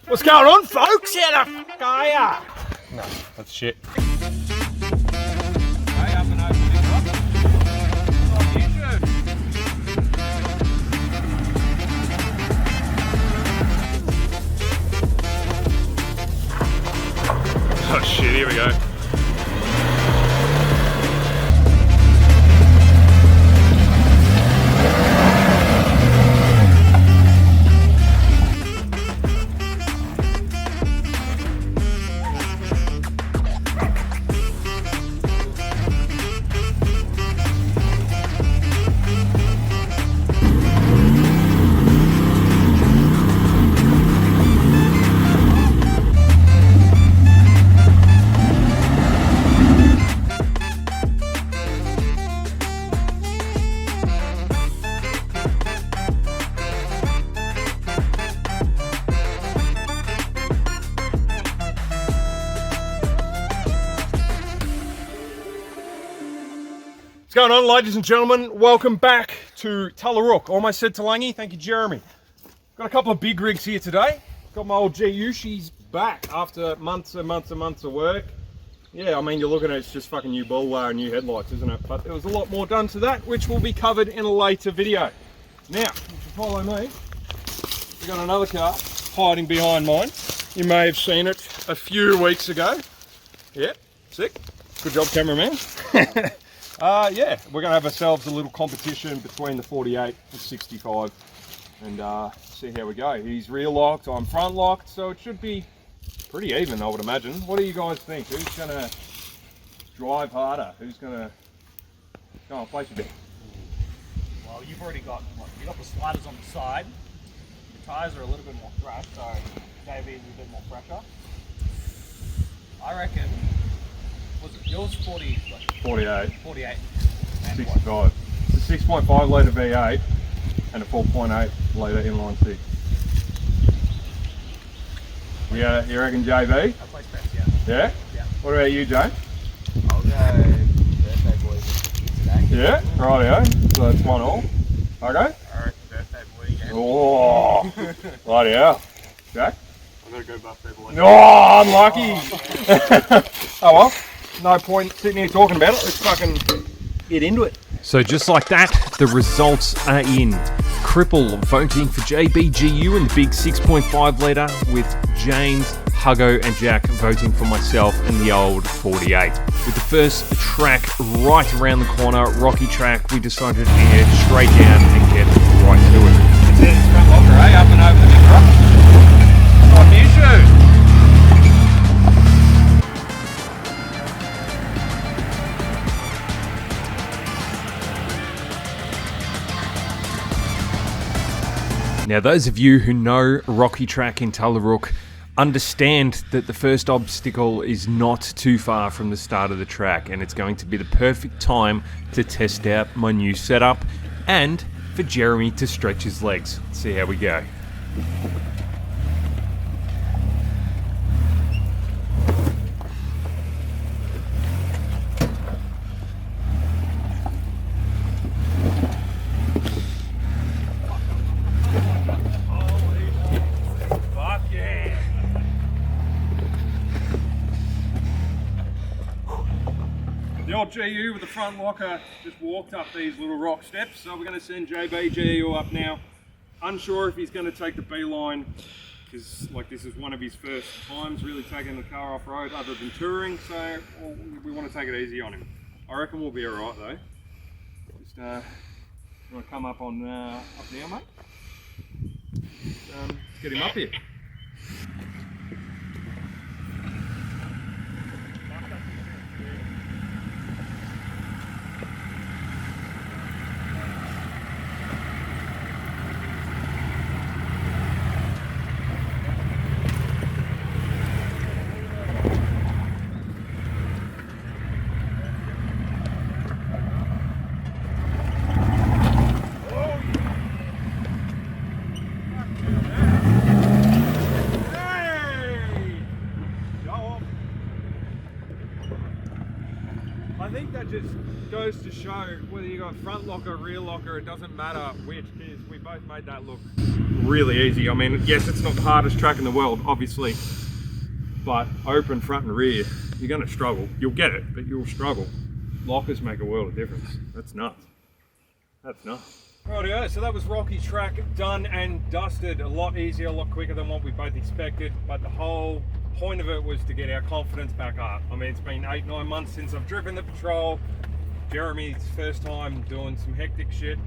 What's going on, folks? How the fuck are ya? No, that's shit. Oh shit, here we go. What's going on, ladies and gentlemen? Welcome back to Tallarook. Almost said Talangi. Thank you, Jeremy. Got a couple of big rigs here today. Got my old GU. She's back after months and months and months of work. Yeah, I mean, you're looking at it's just fucking new ball wire and new headlights, isn't it? But there was a lot more done to that, which will be covered in a later video. Now, if you follow me, we've got another car hiding behind mine. You may have seen it a few weeks ago. Yeah, sick. Good job, cameraman. Yeah, we're going to have ourselves a little competition between the 48 and 65 and see how we go. He's rear locked, I'm front locked, so it should be pretty even, I would imagine. What do you guys think? Who's going to drive harder? Who's going to go on, place a bit? Well, you've already got, you got the sliders on the side. The tyres are a little bit more fresh, so JB is a bit more fresher. I reckon, was it yours 40? 48. 48. 65. It's a 6.5 litre V8 and a 4.8 litre inline six. Yeah, you reckon JB? I place best, yeah. Yeah? Yeah. What about you, Jane? I'll go birthday boys today. Yeah, rightio. So that's 1-1. Okay? I reckon birthday boy again. Oh, bloody hell. Jack? I'm going to go birthday boy. Oh, unlucky. Oh well, no point sitting here talking about it. Let's fucking get into it. So just like that, the results are in. Cripple voting for JBGU in the big 6.5 litre, with James, Huggo and Jack voting for myself in the old 48. With the first track right around the corner, rocky track, we decided to head straight down and get right to it. It's in front locker, eh? Up and over the big rock. Oh, new shoes. Now, those of you who know rocky track in Tallarook understand that the first obstacle is not too far from the start of the track, and it's going to be the perfect time to test out my new setup and for Jeremy to stretch his legs. Let's see how we go. The old GU with the front locker just walked up these little rock steps, so we're going to send JBGU up now. Unsure if he's going to take the beeline, because like this is one of his first times really taking the car off road other than touring, so we want to take it easy on him. I reckon we'll be alright though. Just you want to come up on up now, mate? Let's get him up here. just goes to show whether you got front locker, rear locker, it doesn't matter which, because we both made that look really easy. I mean, yes, it's not the hardest track in the world, obviously, but open front and rear, you're going to struggle. You'll get it, but you'll struggle. Lockers make a world of difference. That's nuts. That's nuts. Rightio, so that was Rocky Track done and dusted. A lot easier, a lot quicker than what we both expected, but the whole point of it was to get our confidence back up. I mean, it's been 8-9 months since I've driven the Patrol. Jeremy's first time doing some hectic shit.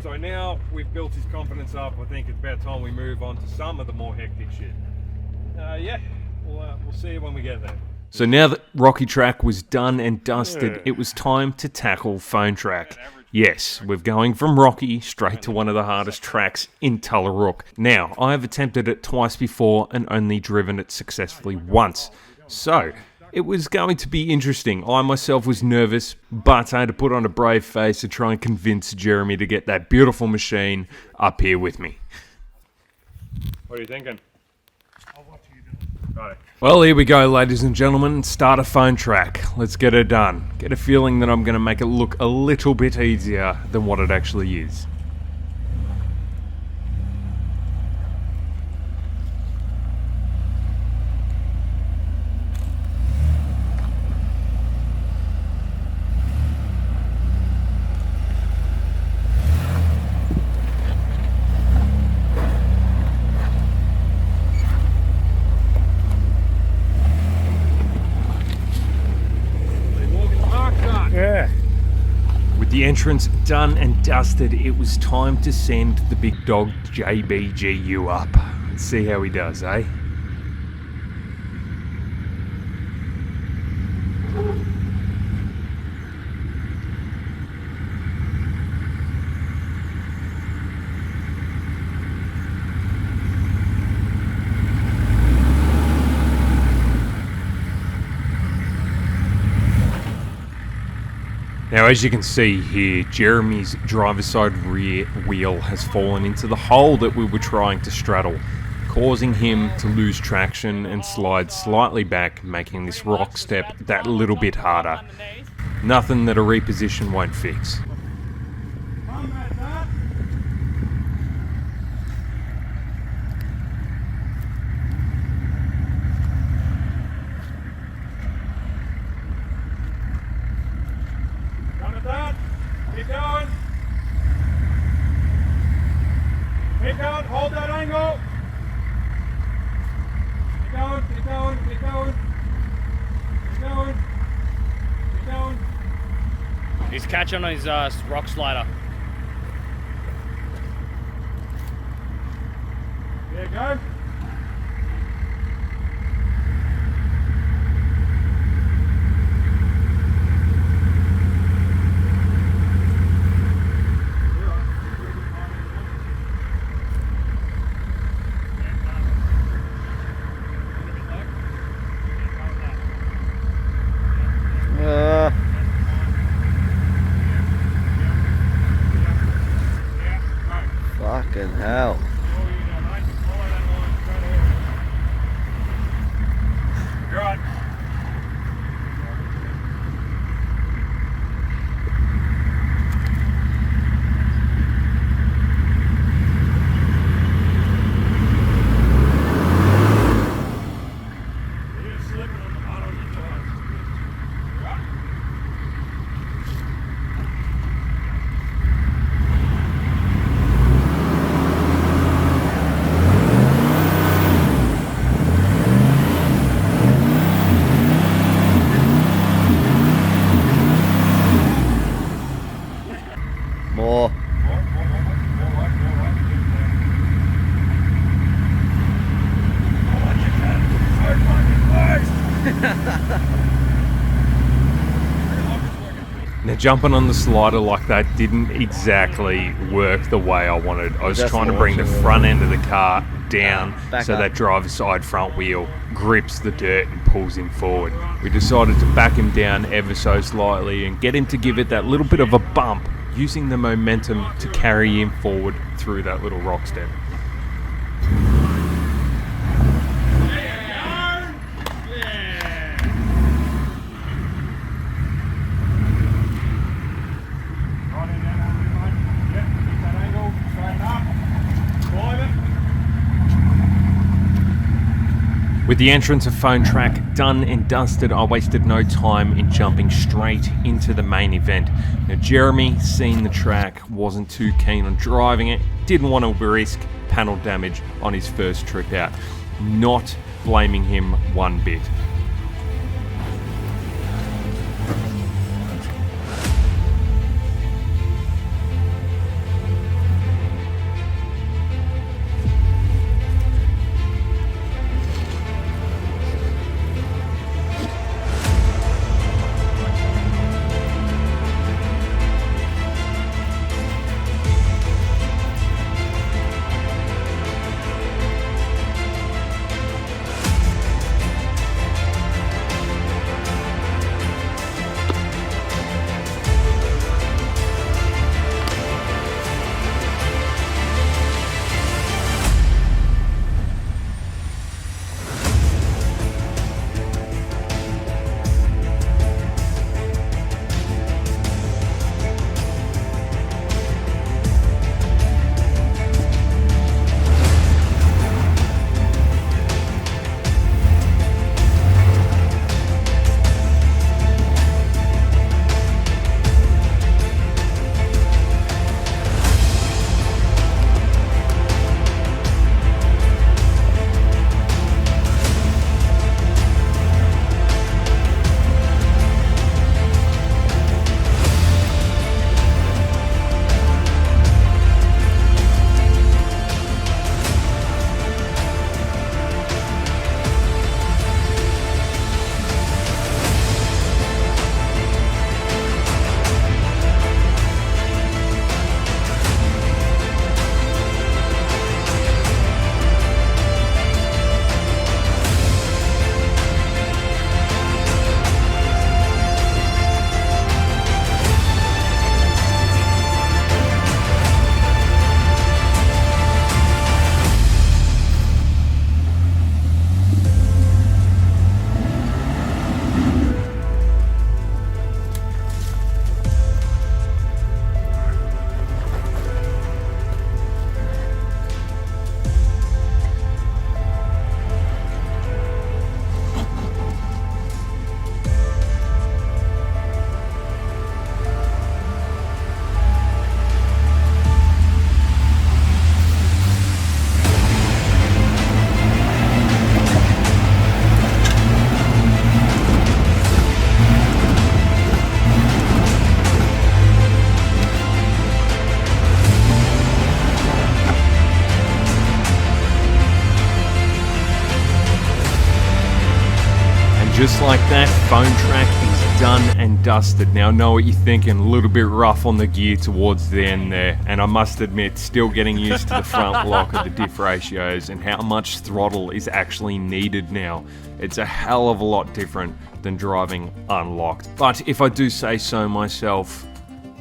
So now we've built his confidence up. I think it's about time we move on to some of the more hectic shit. Yeah, we'll see you when we get there. So now that Rocky Track was done and dusted, it was time to tackle Phone Track. Yes, we're going from Rocky straight to one of the hardest tracks in Tallarook. Now, I have attempted it twice before and only driven it successfully once. So, it was going to be interesting. I myself was nervous, but I had to put on a brave face to try and convince Jeremy to get that beautiful machine up here with me. What are you thinking? I'll watch you do it. Right. Well, here we go, ladies and gentlemen. Start a Phone Track. Let's get it done. Get a feeling that I'm going to make it look a little bit easier than what it actually is. Yeah. With the entrance done and dusted, it was time to send the big dog JBGU up. Let's see how he does, eh? Now, as you can see here, Jeremy's driver's side rear wheel has fallen into the hole that we were trying to straddle, causing him to lose traction and slide slightly back, making this rock step that little bit harder. Nothing that a reposition won't fix. Keep going. Keep going. Hold that angle. Keep going. Keep going. Keep going. Keep going. Keep going. He's catching on his rock slider. There you go. Fucking hell. You're right. More. Now, jumping on the slider like that didn't exactly work the way I wanted. I was That's trying to bring the awesome. front end of the car down Back so up. that driver's side front wheel grips the dirt and pulls him forward. We decided to back him down ever so slightly and get him to give it that little bit of a bump, using the momentum to carry him forward through that little rock step. With the entrance of Phone Track done and dusted, I wasted no time in jumping straight into the main event. Now, Jeremy, seeing the track, wasn't too keen on driving it, didn't want to risk panel damage on his first trip out. Not blaming him one bit. Just like that, Phone Track is done and dusted. Now I know what you're thinking, a little bit rough on the gear towards the end there, and I must admit, still getting used to the front lock of the diff ratios and how much throttle is actually needed now. It's a hell of a lot different than driving unlocked. But if I do say so myself,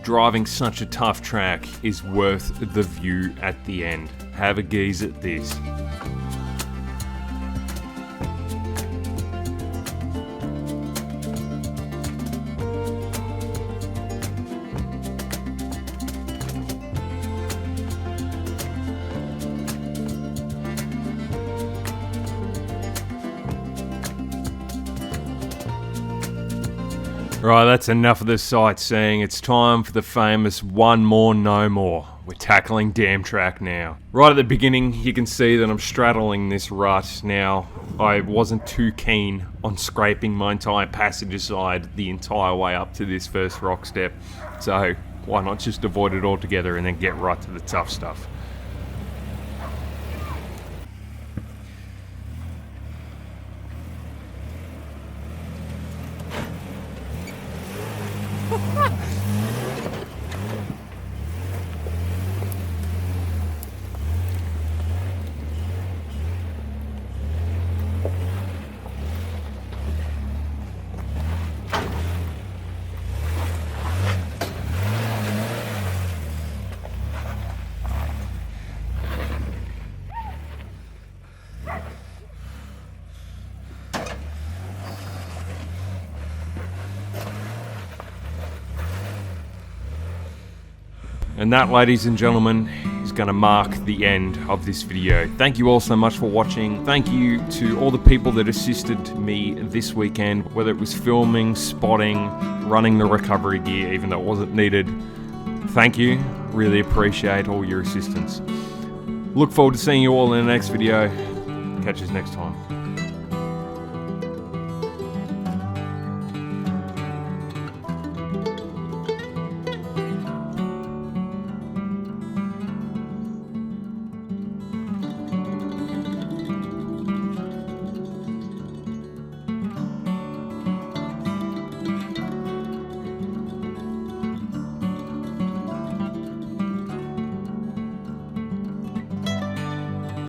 driving such a tough track is worth the view at the end. Have a gaze at this. Right, that's enough of the sightseeing. It's time for the famous one more, no more. We're tackling Dam Track now. Right at the beginning, you can see that I'm straddling this rut. Now, I wasn't too keen on scraping my entire passenger side the entire way up to this first rock step. So, why not just avoid it altogether and then get right to the tough stuff? And that, ladies and gentlemen, is going to mark the end of this video. Thank you all so much for watching. Thank you to all the people that assisted me this weekend, whether it was filming, spotting, running the recovery gear, even though it wasn't needed. Thank you. Really appreciate all your assistance. Look forward to seeing you all in the next video. Catch us next time.